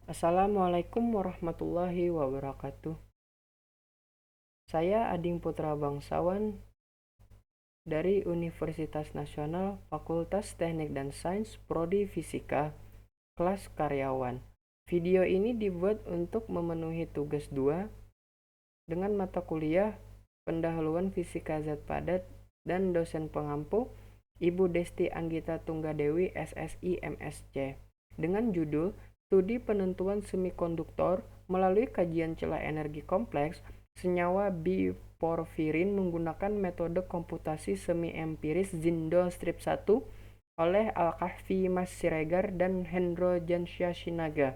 Assalamualaikum warahmatullahi wabarakatuh. Saya Ading Putra Bangsawan dari Universitas Nasional Fakultas Teknik dan Sains Prodi Fisika, kelas karyawan. Video ini dibuat untuk memenuhi tugas 2 dengan mata kuliah Pendahuluan Fisika Zat Padat dan dosen pengampu Ibu Desti Anggita Tunggadewi SSI MSc dengan judul Studi Penentuan Semikonduktor melalui kajian celah energi kompleks senyawa biporfirin menggunakan metode komputasi semi-empiris Zindel Strip 1 oleh Al-Kahfi Mas Siregar dan Hendro Jansya-Shinaga.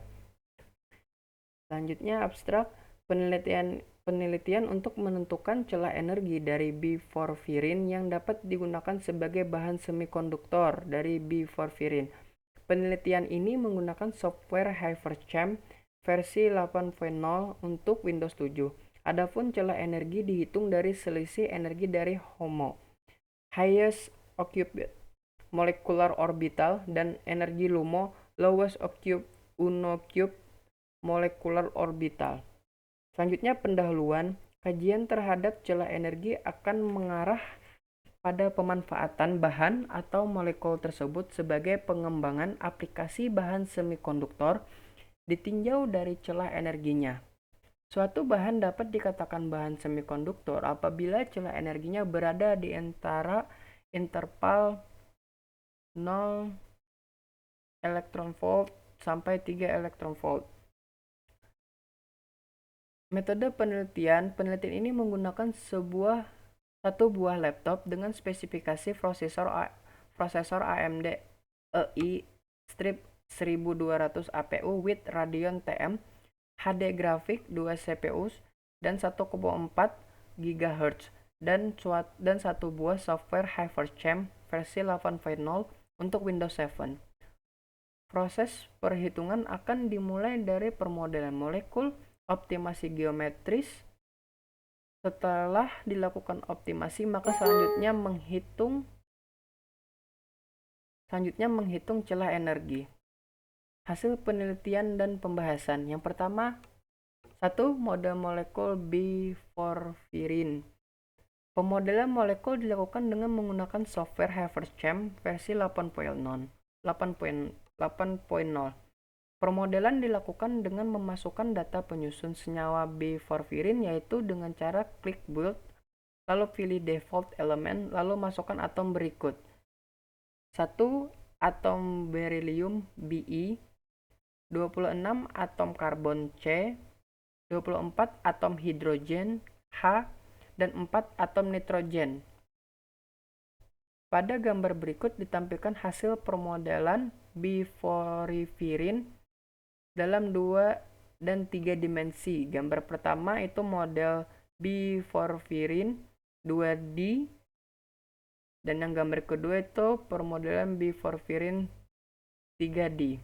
Selanjutnya abstrak penelitian untuk menentukan celah energi dari biporfirin yang dapat digunakan sebagai bahan semikonduktor dari biporfirin. Penelitian ini menggunakan software Hyperchamp versi 8.0 untuk Windows 7. Adapun celah energi dihitung dari selisih energi dari HOMO, Highest Occupied Molecular Orbital, dan energi LUMO, Lowest Occupied Unoccupied Molecular Orbital. Selanjutnya pendahuluan, kajian terhadap celah energi akan mengarah pada pemanfaatan bahan atau molekul tersebut sebagai pengembangan aplikasi bahan semikonduktor ditinjau dari celah energinya. Suatu bahan dapat dikatakan bahan semikonduktor apabila celah energinya berada di antara interval 0 elektron volt sampai 3 elektron volt. Metode penelitian ini menggunakan satu buah laptop dengan spesifikasi prosesor AMD EI strip 1200 APU with Radeon TM, HD grafik, 2 CPU dan 1,4 GHz dan satu buah software Hyperchamp versi 8.0 untuk Windows 7. Proses perhitungan akan dimulai dari permodelan molekul, optimasi geometris. Setelah dilakukan optimasi, maka selanjutnya menghitung celah energi. Hasil penelitian dan pembahasan. Yang pertama, 1. Model molekul biporfirin. Pemodelan molekul dilakukan dengan menggunakan software Hyperchamp versi 8.0. Permodelan dilakukan dengan memasukkan data penyusun senyawa biporfirin yaitu dengan cara klik build, lalu pilih default element, lalu masukkan atom berikut. 1 atom berilium Be, 26 atom karbon C, 24 atom hidrogen H, dan 4 atom nitrogen. Pada gambar berikut ditampilkan hasil permodelan biporfirin dalam 2 dan 3 dimensi. Gambar pertama itu model biporfirin 2D, dan yang gambar kedua itu permodelan biporfirin 3D.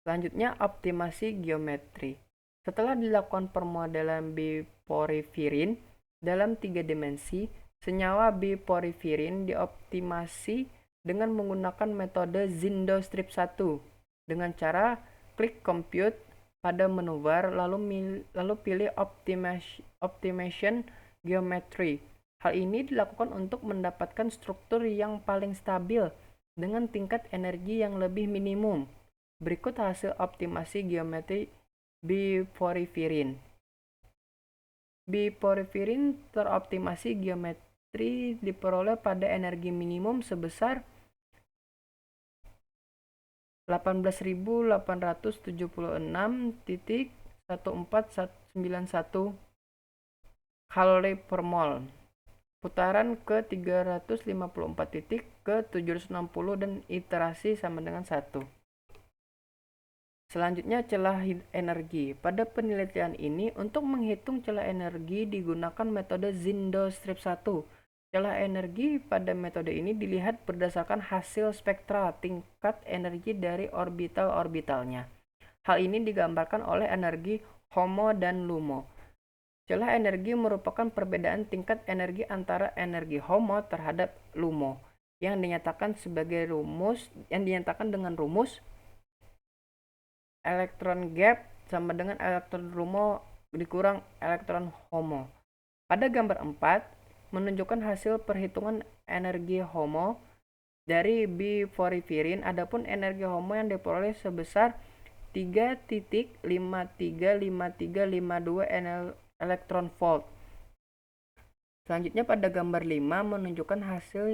Selanjutnya optimasi geometri. Setelah dilakukan permodelan biporfirin dalam 3 dimensi, senyawa biporfirin dioptimasi dengan menggunakan metode Zindel Strip 1 dengan cara klik compute pada menu bar lalu pilih optimization geometry. Hal ini dilakukan untuk mendapatkan struktur yang paling stabil dengan tingkat energi yang lebih minimum. Berikut hasil optimasi geometri biporfirin. Biporfirin teroptimasi geometri diperoleh pada energi minimum sebesar 18.876.1491 kalori per mol. Putaran ke 354 titik ke 760 dan iterasi sama dengan 1. Selanjutnya celah energi. Pada penelitian ini untuk menghitung celah energi digunakan metode Zindel Strip 1. Celah energi pada metode ini dilihat berdasarkan hasil spektra tingkat energi dari orbital-orbitalnya. Hal ini digambarkan oleh energi HOMO dan LUMO. Celah energi merupakan perbedaan tingkat energi antara energi HOMO terhadap LUMO yang dinyatakan dengan rumus elektron gap sama dengan elektron LUMO dikurang elektron HOMO. Pada gambar 4 menunjukkan hasil perhitungan energi HOMO dari biporfirin. Adapun energi HOMO yang diperoleh sebesar 3,535352 elektron volt. Selanjutnya pada gambar 5 menunjukkan hasil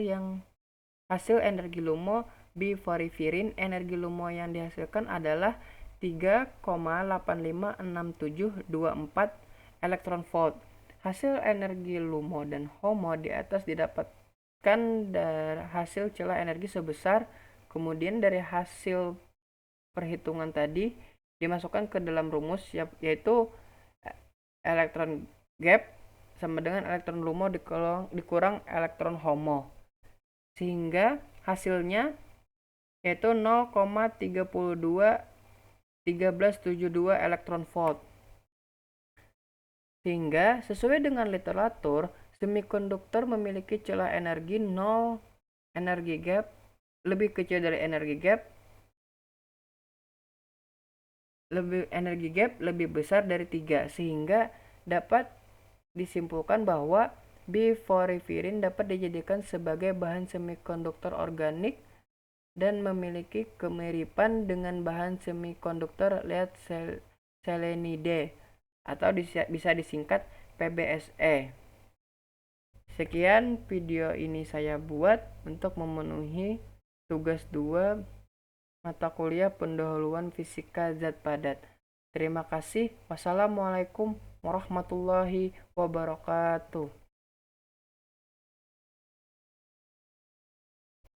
energi LUMO biporfirin. Energi LUMO yang dihasilkan adalah 3,856724 elektron volt. Hasil energi LUMO dan HOMO di atas didapatkan dari hasil celah energi sebesar, kemudian dari hasil perhitungan tadi dimasukkan ke dalam rumus, yaitu elektron gap sama dengan elektron LUMO dikurang elektron HOMO, sehingga hasilnya yaitu 0,321372 elektron volt. Sehingga sesuai dengan literatur, semikonduktor memiliki celah energi 0 energi gap lebih kecil dari energi gap lebih besar dari 3, sehingga dapat disimpulkan bahwa biporfirin dapat dijadikan sebagai bahan semikonduktor organik dan memiliki kemiripan dengan bahan semikonduktor lead selenide atau bisa disingkat PBSE. Sekian video ini saya buat untuk memenuhi tugas 2 mata kuliah pendahuluan fisika zat padat. Terima kasih. Wassalamualaikum warahmatullahi wabarakatuh.